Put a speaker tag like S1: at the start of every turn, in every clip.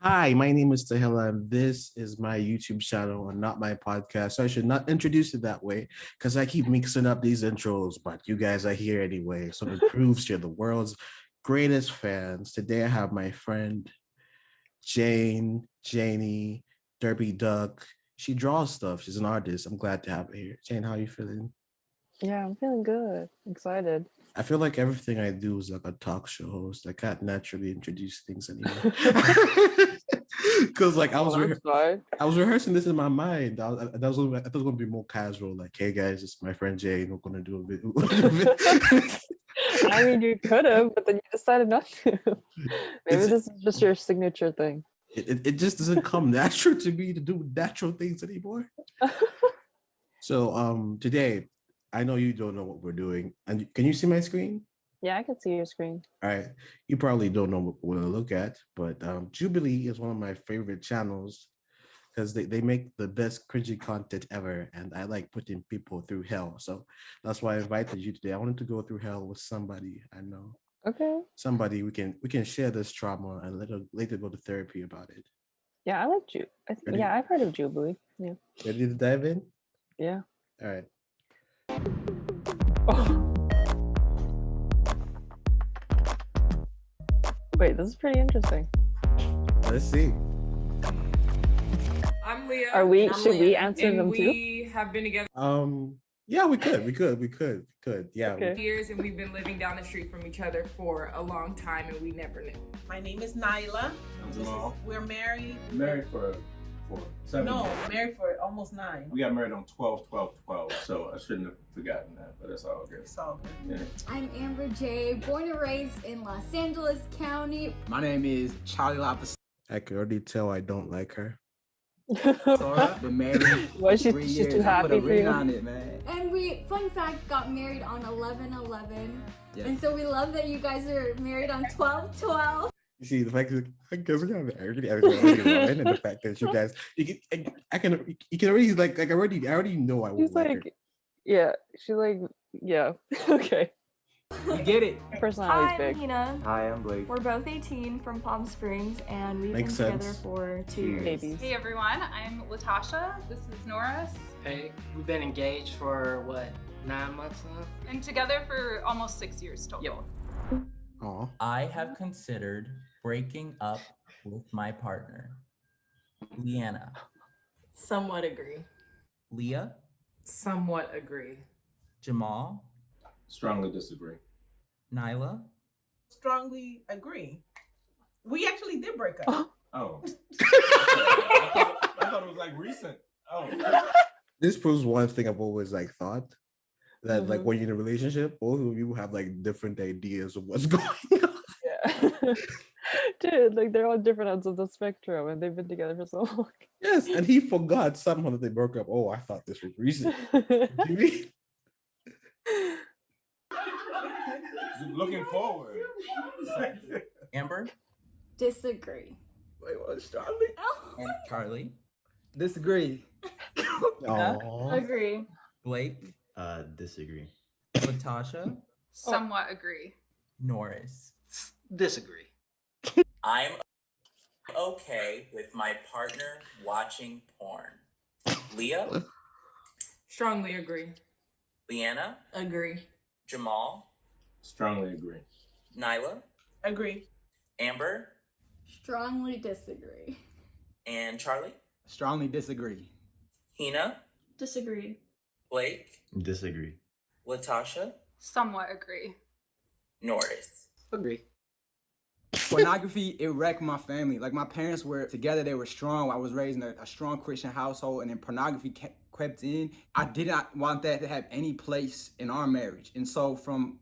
S1: Hi, my name is Tehillah, and this is my YouTube channel and not my podcast. So I should not introduce it that way because I keep mixing up these intros, but you guys are here anyway. So it proves you're the world's greatest fans. Today I have my friend Janie, Derby Duck. She draws stuff. She's an artist. I'm glad to have her here. Jane, how are you feeling?
S2: Yeah, I'm feeling good. Excited.
S1: I feel like everything I do is like a talk show host. I can't naturally introduce things anymore. Because like I was rehearsing this in my mind. I thought it was gonna be more casual. Like, hey guys, it's my friend Jane. We're gonna do a video.
S2: I mean, you could have, but then you decided not to. Maybe this is just your signature thing.
S1: It just doesn't come natural to me to do natural things anymore. So today, I know you don't know what we're doing, and can you see my screen?
S2: Yeah, I can see your screen.
S1: All right, you probably don't know what we'll look at, but Jubilee is one of my favorite channels because they make the best cringy content ever, and I like putting people through hell. So that's why I invited you today. I wanted to go through hell with somebody I know.
S2: Okay.
S1: Somebody we can share this trauma and later go to therapy about it.
S2: Yeah, I like yeah, I've heard of Jubilee. Yeah.
S1: Ready to dive in?
S2: Yeah.
S1: All right.
S2: Oh. Wait, this is pretty interesting.
S1: Let's see.
S3: I'm Leah.
S2: Should we answer them too?
S3: We have been together.
S1: Yeah, we could. Yeah.
S2: Okay.
S3: Years, and we've been living down the street from each other for a long time, and we never knew.
S4: My name is Nyla.
S5: I'm Jamal.
S4: We're married.
S5: Married for 7
S4: No,
S5: years.
S4: married for almost 9.
S5: We got married on 12/12/12, so I shouldn't have forgotten that, but it's all good.
S4: It's all good.
S5: Yeah.
S6: I'm Amber J, born and raised in Los Angeles County.
S7: My name is Charlie Lopes.
S1: I can already tell I don't like her.
S7: Been married.
S2: Why she's
S7: 3
S2: too
S7: years. I
S2: happy
S7: put a
S2: for
S7: ring
S2: you?
S7: on it, man.
S6: And we, fun fact, got married on 11/11.
S7: Yeah.
S6: And so we love that you guys are married on 12/12.
S1: You see, the fact that I guess we have already and the fact that you guys, you can already I already know I won't
S2: She's
S1: like her.
S2: like, yeah. She's like, yeah. Okay.
S7: You get it.
S2: Personality's
S8: Hi,
S2: big.
S8: I'm Hina.
S9: Hi, I'm Blake.
S8: We're both 18 from Palm Springs, and we've
S1: Makes
S8: been together
S1: sense.
S8: for 2 years.
S2: Babies.
S10: Hey everyone, I'm Latasha. This is Norris.
S9: Hey, we've been engaged for what, 9 months now?
S10: And together for almost 6 years total.
S1: Aw.
S11: I have considered breaking up with my partner. Leanna.
S8: Somewhat agree.
S11: Leah.
S3: Somewhat agree.
S11: Jamal.
S5: Strongly disagree.
S11: Nyla.
S4: Strongly agree. We actually did break up.
S5: Oh. I thought it was like recent. Oh.
S1: This proves one thing I've always like thought that like when you're in a relationship, both of you have like different ideas of what's going on.
S2: Yeah. Dude, like they're on different ends of the spectrum and they've been together for so long.
S1: Yes, and he forgot somehow that they broke up. Oh, I thought this was recent. You mean?
S5: Looking forward.
S11: Amber.
S6: Disagree.
S7: Wait, what's Charlie?
S11: And Charlie.
S7: Disagree.
S1: Aw.
S8: Agree.
S11: Blake.
S9: Disagree.
S11: Latasha.
S10: Somewhat agree.
S11: Norris.
S9: Disagree.
S11: I'm okay with my partner watching porn. Leah.
S3: Strongly agree.
S11: Leanna.
S8: Agree.
S11: Jamal.
S5: Strongly agree.
S11: Nyla.
S4: Agree.
S11: Amber.
S6: Strongly disagree.
S11: And Charlie.
S7: Strongly disagree.
S11: Hina.
S8: Disagree.
S11: Blake.
S9: Disagree.
S11: Latasha.
S10: Somewhat agree.
S11: Norris.
S9: Agree.
S7: Pornography, it wrecked my family. Like my parents were together, they were strong. I was raised in a strong Christian household, and then pornography crept in. I did not want that to have any place in our marriage. And so from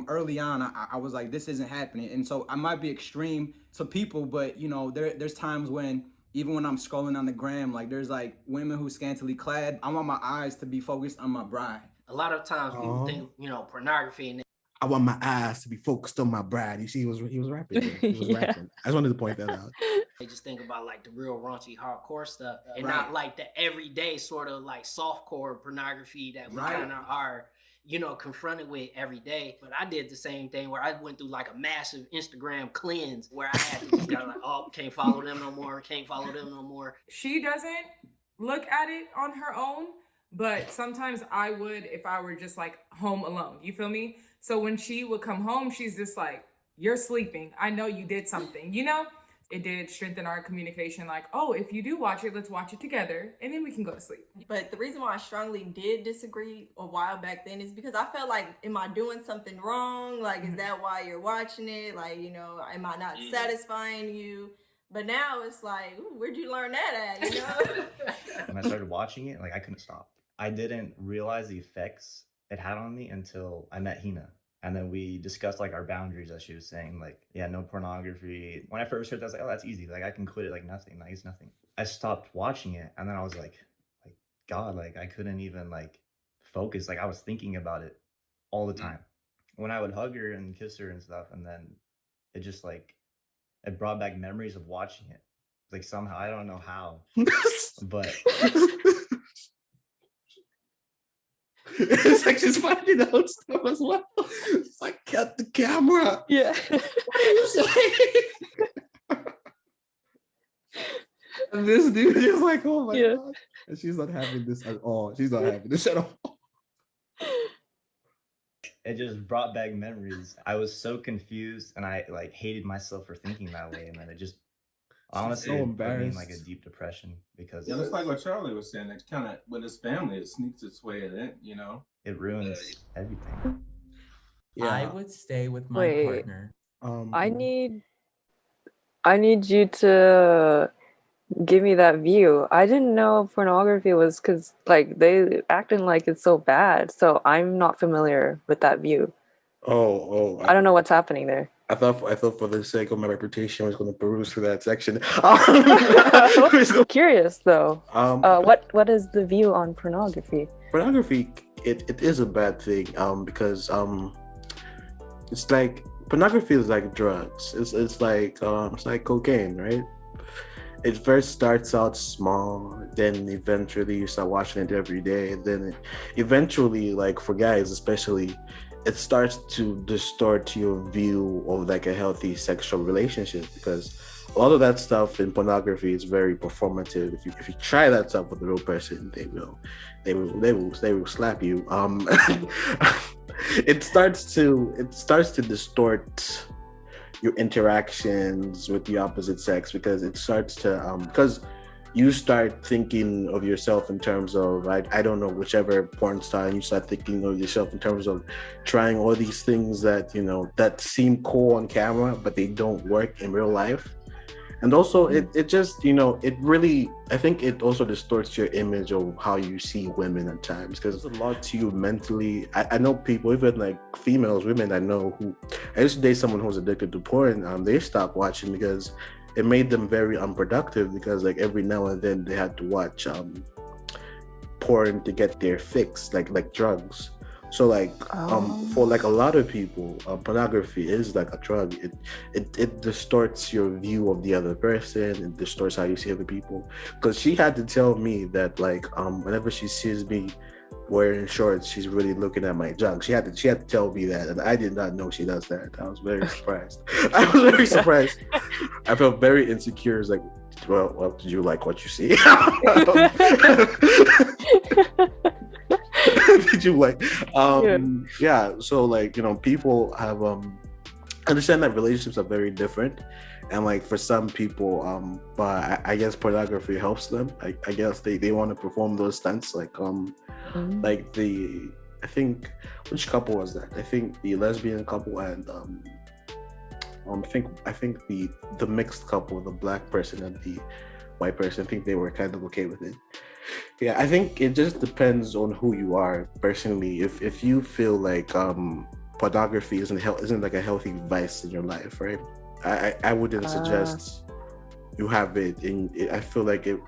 S7: early on, I was like, this isn't happening. And so I might be extreme to people, but you know, there's times when, even when I'm scrolling on the gram, like there's like women who scantily clad, I want my eyes to be focused on my bride.
S9: A lot of times people think, pornography and
S1: I want my eyes to be focused on my bride. You see, he was rapping. He was
S2: Yeah.
S1: rapping. I just wanted to point that out.
S9: they just think about like the real raunchy hardcore stuff and
S7: Right.
S9: not like the everyday sort of like softcore pornography that we
S7: Right.
S9: kind of are confronted with every day. But I did the same thing where I went through like a massive Instagram cleanse where I had to just go like, oh, can't follow them no more, can't follow them no more.
S3: She doesn't look at it on her own, but sometimes I would if I were just like home alone. You feel me? So when she would come home, she's just like, you're sleeping. I know you did something, It did strengthen our communication. Like, oh, if you do watch it, let's watch it together and then we can go to sleep.
S8: But the reason why I strongly did disagree a while back then is because I felt like, am I doing something wrong? Like, is that why you're watching it? Like, am I not satisfying you? But now it's like, ooh, where'd you learn that at,
S12: When I started watching it, like I couldn't stop. I didn't realize the effects it had on me until I met Hina. And then we discussed like our boundaries, as she was saying, like, yeah, no pornography. When I first heard that, I was like, oh, that's easy. Like I can quit it like nothing. Like it's nothing. I stopped watching it. And then I was like, God, like I couldn't even like focus. Like I was thinking about it all the time. When I would hug her and kiss her and stuff. And then it just like, it brought back memories of watching it. Like somehow, I don't know how, but
S1: it's like she's finding out stuff as well. It's like, cut the camera.
S2: Yeah.
S1: What are you saying? And this dude is like, oh my God. And she's not having this at all. She's not having this at all.
S12: it just brought back memories. I was so confused and I like hated myself for thinking that way. And then it just honestly
S1: so
S12: put me in like a deep depression because
S5: Yeah, it's like what Charlie was saying. It's kind of with his family, it sneaks its way in,
S12: it ruins everything.
S11: I would stay with my partner.
S2: I need you to give me that view. I didn't know pornography was because like they acting like it's so bad, so I'm not familiar with that view. I don't know what's happening there.
S1: I thought for the sake of my reputation I was going to peruse through that section. I'm
S2: curious though. What is the view on pornography?
S1: Pornography, it is a bad thing because it's like pornography is like drugs. It's like cocaine, right? It first starts out small, then eventually you start watching it every day. Then eventually, like for guys especially, it starts to distort your view of like a healthy sexual relationship because a lot of that stuff in pornography is very performative. If you try that stuff with a real person, they will slap you. It starts to distort your interactions with the opposite sex because it starts to because you start thinking of yourself in terms of I don't know, whichever porn star, and you start thinking of yourself in terms of trying all these things that that seem cool on camera but they don't work in real life. And also it just it really, I think it also distorts your image of how you see women at times because there's a lot to you mentally. I know people, even like females, women I know who, I used to date someone who was addicted to porn. They stopped watching because it made them very unproductive because like every now and then they had to watch porn to get their fix, like drugs. So like for like a lot of people, pornography is like a drug. It distorts your view of the other person. It distorts how you see other people. Because she had to tell me that like whenever she sees me wearing shorts, she's really looking at my junk. She had to tell me that, and I did not know she does that. I was very surprised. I felt very insecure. It's like, well, did you like what you see? Did you like yeah, so like people have understand that relationships are very different, and like for some people but I guess pornography helps them. I guess they want to perform those stunts like like I think, which couple was that? I think the lesbian couple and I think the mixed couple, the black person and the white person, I think they were kind of okay with it. Yeah, I think it just depends on who you are personally. If you feel like pornography isn't like a healthy vice in your life, right? I wouldn't suggest you have it. I feel like it.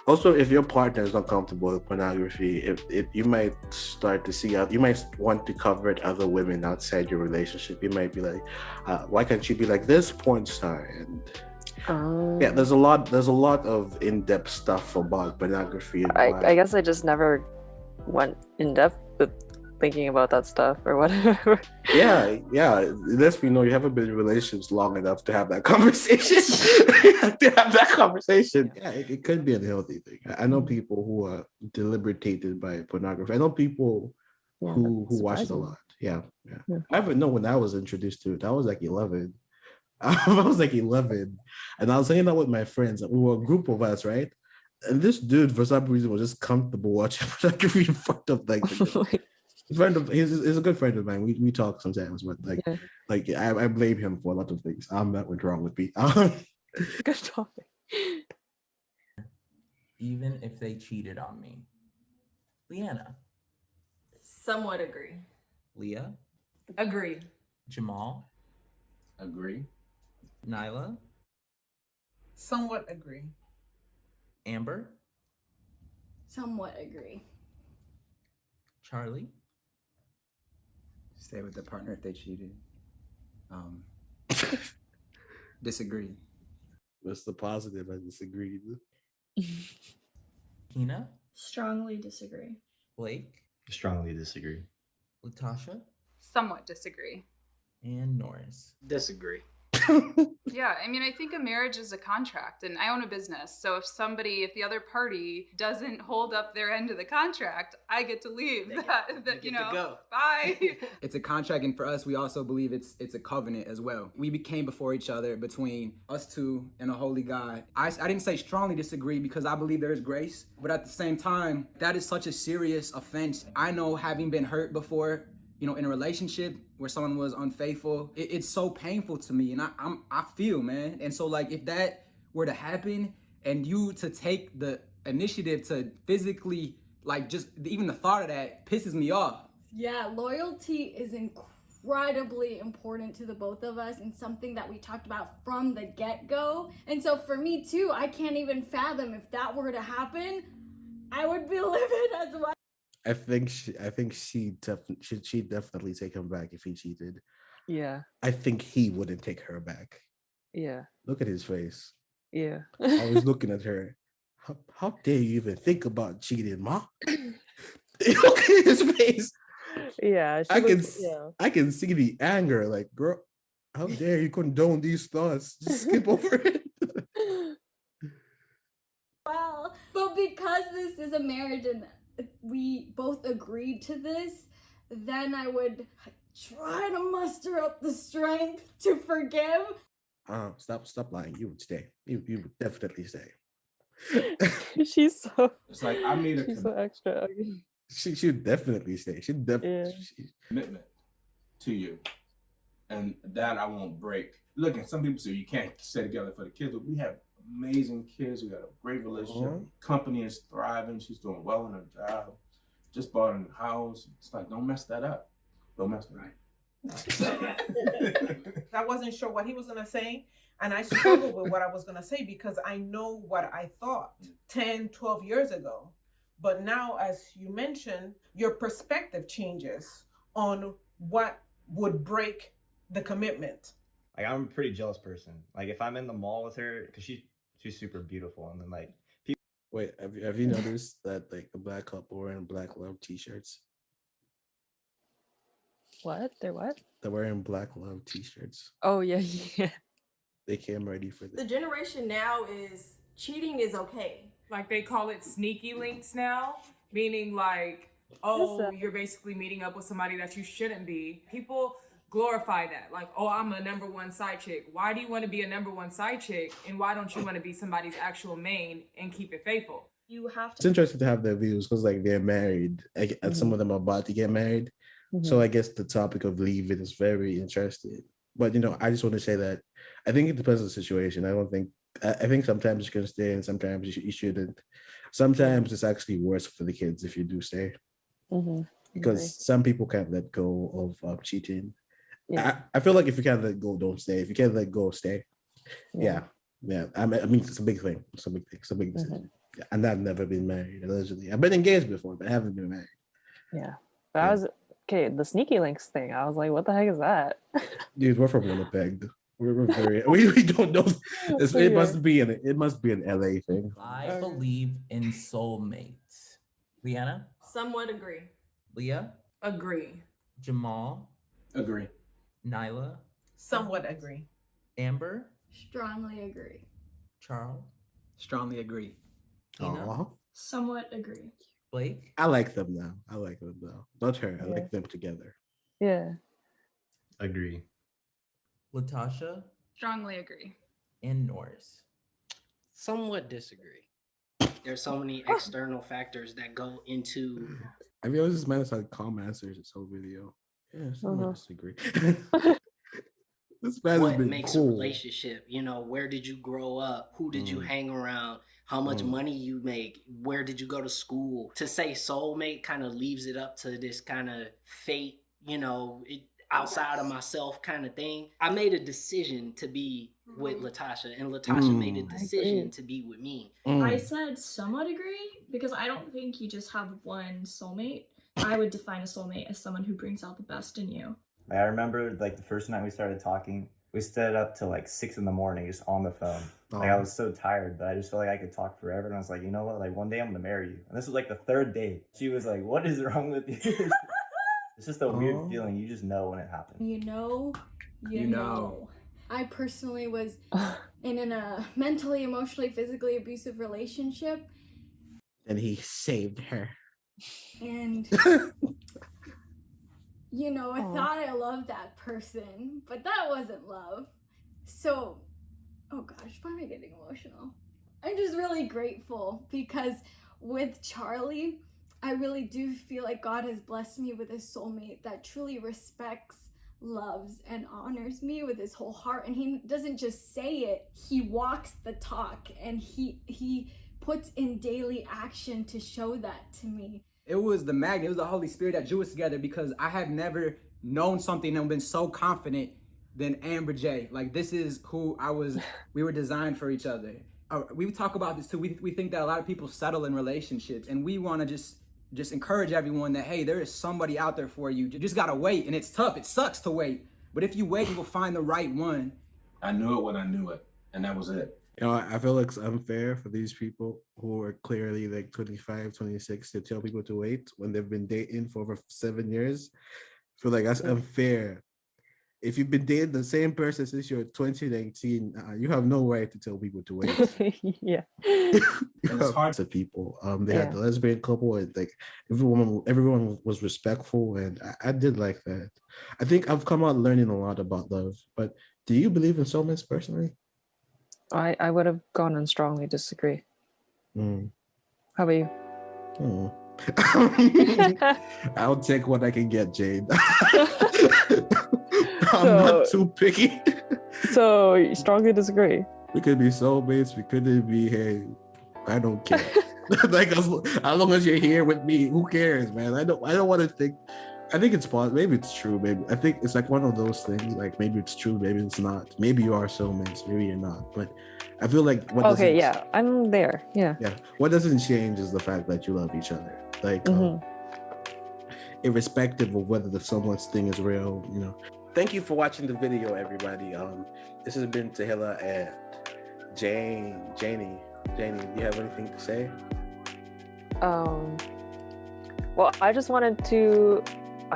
S1: Also, if your partner is not comfortable with pornography, you might start to see you might want to covet other women outside your relationship. You might be like, why can't you be like this porn star? And yeah, there's a lot of in-depth stuff about pornography. And
S2: I guess I just never went in depth with thinking about that stuff or whatever.
S1: Yeah. It lets me know you haven't been in relationships long enough to have that conversation. You have to have that conversation. Yeah, it could be a healthy thing. I know people who are deliberated by pornography. I know people who watch it a lot. Yeah. I even know when I was introduced to it, I was like 11. I was like 11, and I was hanging out with my friends. We were a group of us, right? And this dude, for some reason, was just comfortable watching pornography in front of like he's a good friend of mine. We talk sometimes, but I blame him for a lot of things. That went wrong with me.
S2: Good topic.
S11: Even if they cheated on me. Leanna.
S8: Somewhat agree.
S11: Leah.
S3: Agree.
S11: Jamal.
S5: Agree.
S11: Nyla.
S4: Somewhat agree.
S11: Amber.
S6: Somewhat agree.
S11: Charlie.
S7: Stay with the partner if they cheated. Disagree.
S1: What's the positive? I disagreed.
S11: Tina.
S6: Strongly disagree.
S11: Blake.
S12: Strongly disagree.
S11: Latasha.
S10: Somewhat disagree.
S11: And Norris.
S9: Disagree.
S10: Yeah, I mean, I think a marriage is a contract, and I own a business. So if the other party doesn't hold up their end of the contract, I get to leave.
S9: Go.
S10: Bye.
S7: It's a contract, and for us, we also believe it's a covenant as well. We became before each other between us two and a holy God. I didn't say strongly disagree because I believe there is grace, but at the same time, that is such a serious offense. I know, having been hurt before, in a relationship where someone was unfaithful, it's so painful to me, and I feel, man. And so, like, if that were to happen, and you to take the initiative to physically, like, just even the thought of that pisses me off.
S6: Yeah, loyalty is incredibly important to the both of us, and something that we talked about from the get-go. And so for me too, I can't even fathom if that were to happen, I would be livid as well.
S1: I think she'd definitely take him back if he cheated.
S2: Yeah.
S1: I think he wouldn't take her back.
S2: Yeah.
S1: Look at his face.
S2: Yeah.
S1: I was looking at her. How dare you even think about cheating, Ma? Look at his face.
S2: Yeah.
S1: I can see the anger. Like, girl, how dare you condone these thoughts? Just skip over it.
S6: Well, but because this is a marriage and we both agreed to this, then I would try to muster up the strength to forgive.
S1: Stop lying. You would stay. You would definitely stay.
S2: She's so.
S5: It's like I made a
S2: She's so extra.
S1: She would definitely stay. She'd definitely
S5: commitment to you, and that I won't break. Look, and some people say you can't stay together for the kids, but we have amazing kids. We got a great relationship. Company is thriving. She's doing well in her job. Just bought a new house. It's like, don't mess that up. Don't mess it up.
S4: I wasn't sure what he was going to say, and I struggled with what I was going to say because I know what I thought 10, 12 years ago. But now, as you mentioned, your perspective changes on what would break the commitment.
S12: Like, I'm a pretty jealous person. Like, if I'm in the mall with her, because she's super beautiful, and then like people.
S1: Wait, have you noticed that like the black couple wearing black love t-shirts?
S2: What? They're what?
S1: They're wearing black love t-shirts.
S2: Oh yeah.
S1: They came ready for this.
S8: The generation now is cheating is okay.
S3: Like they call it sneaky links now, meaning like, oh, you're basically meeting up with somebody that you shouldn't be. People glorify that. Like, oh, I'm a number one side chick. Why do you want to be a number one side chick? And why don't you want to be somebody's actual main and keep it faithful?
S6: You have to.
S1: It's interesting to have their views because like they're married and some of them are about to get married. So I guess the topic of leaving is very interesting. But I just want to say that I think it depends on the situation. I think sometimes you can stay and sometimes you shouldn't. Sometimes it's actually worse for the kids if you do stay. Because some people can't let go of cheating. Yeah. I feel like if you can't let go, don't stay. If you can't let go, stay. Yeah. I mean, it's a big thing. It's a big decision. And I've never been married, allegedly. I've been engaged before, but I haven't been married.
S2: Yeah. But I was the sneaky links thing. I was like, what the heck is that?
S1: Dude, we're from Winnipeg. We're very we don't know. It must be an LA thing.
S11: I believe in soulmates. Leanna?
S8: Somewhat agree.
S11: Leah?
S3: Agree.
S11: Jamal,
S5: Agree.
S11: Nyla,
S4: Somewhat agree.
S11: Amber,
S6: Strongly agree.
S11: Charles,
S7: Strongly agree.
S11: Tina,
S1: Aw.
S13: Somewhat agree.
S11: Blake,
S1: I like them now. I like them now. Not her. I
S2: Yeah.
S1: like them together.
S2: Yeah.
S12: Agree.
S11: Latasha,
S10: Strongly agree.
S11: and Norris.
S9: Somewhat disagree. There's so many external factors that go into
S1: I realized this man is like calm answers this whole video. Yeah, someone
S2: Uh-huh.
S1: disagree. This man has
S9: what
S1: been
S9: makes a
S1: cool.
S9: relationship. You know, where did you grow up? Who did you hang around? How much money you make? Where did you go to school? To say soulmate kind of leaves it up to this kind of fate, you know, outside of myself kind of thing. I made a decision to be with Latasha, and Latasha made a decision to be with me.
S13: I said somewhat agree because I don't think you just have one soulmate. I would define a soulmate as someone who brings out the best in you.
S12: I remember like the first night we started talking, we stayed up till like 6 a.m. just on the phone. Like I was so tired, but I just felt like I could talk forever. And I was like, you know what? Like one day I'm gonna marry you. And this was like the third day. She was like, "What is wrong with you?" It's just a weird feeling. You just know when it happens.
S6: You know. I personally was in a mentally, emotionally, physically abusive relationship.
S1: And he saved her.
S6: And, you know, I thought I loved that person, but that wasn't love. So, oh gosh, why am I getting emotional? I'm just really grateful because with Charlie, I really do feel like God has blessed me with a soulmate that truly respects, loves, and honors me with his whole heart. And he doesn't just say it, he walks the talk, and he puts in daily action to show that to me.
S7: It was the magnet, it was the Holy Spirit that drew us together because I had never known something and been so confident than Amber J. Like this is who we were designed for each other. We talk about this too. We think that a lot of people settle in relationships, and we want to just encourage everyone that, hey, there is somebody out there for you. You just gotta wait, and it's tough. It sucks to wait. But if you wait, you will find the right one.
S5: I knew it when I knew it, and that was it.
S1: You know, I feel like it's unfair for these people who are clearly like 25, 26 to tell people to wait when they've been dating for over 7 years. I feel like that's unfair. If you've been dating the same person since you're 2019, you have no right to tell people to wait.
S2: Yeah.
S1: It's hard to people. They had the lesbian couple, and like everyone was respectful, and I did like that. I think I've come out learning a lot about love. But do you believe in soulmates personally?
S2: I would have gone and strongly disagree. How about you?
S1: I'll take what I can get, Jade. I'm not too picky.
S2: So you strongly disagree?
S1: We could be soulmates. We couldn't be. Hey, I don't care. Like as long as you're here with me, who cares, man? I don't want to think. I think it's possible. Maybe it's true. Maybe I think it's like one of those things. Like maybe it's true. Maybe it's not. Maybe you are soulmates. Maybe you're not. But I feel like
S2: I'm there. Yeah.
S1: What doesn't change is the fact that you love each other. Like irrespective of whether someone's thing is real, you know. Thank you for watching the video, everybody. This has been Tehillah and Janie. Do you have anything to say?
S2: Well, I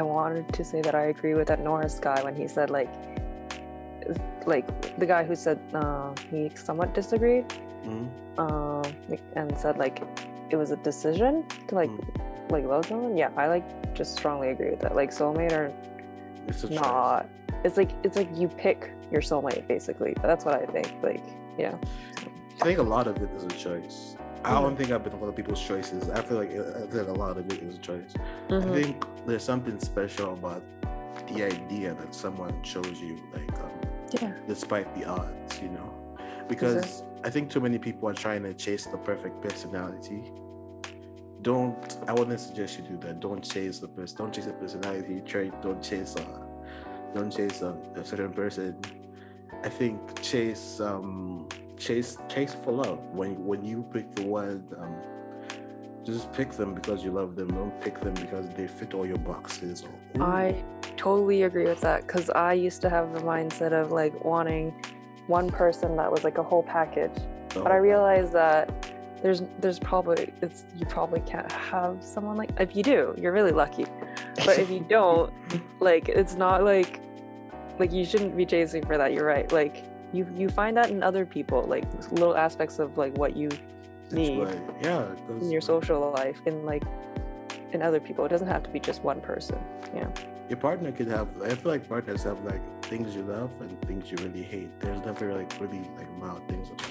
S2: wanted to say that I agree with that Norris guy when he said like the guy who said he somewhat disagreed, and said like it was a decision to like love someone. Yeah, I just strongly agree with that. Like soulmate or not, it's like you pick your soulmate basically. That's what I think. Like, yeah.
S1: I think a lot of it is a choice. I don't think I've been one of people's choices. I feel like a lot of it is a choice. I think there's something special about the idea that someone chose you, despite the odds, you know. Because I think too many people are trying to chase the perfect personality. I wouldn't suggest you do that. Don't chase the personality trait. Don't chase a certain person. I think chase for love. When you pick the one, just pick them because you love them. Don't pick them because they fit all your boxes.
S2: I totally agree with that, because I used to have the mindset of like wanting one person that was like a whole package, but I realized that you probably can't have someone like, if you do, you're really lucky. But if you don't, like, it's not like you shouldn't be chasing for that. You're right. Like, you find that in other people, like little aspects of like what you need in your social life, in other people. It doesn't have to be just one person. Yeah.
S1: Your partner could have, I feel like partners have like things you love and things you really hate. There's never like really like mild things with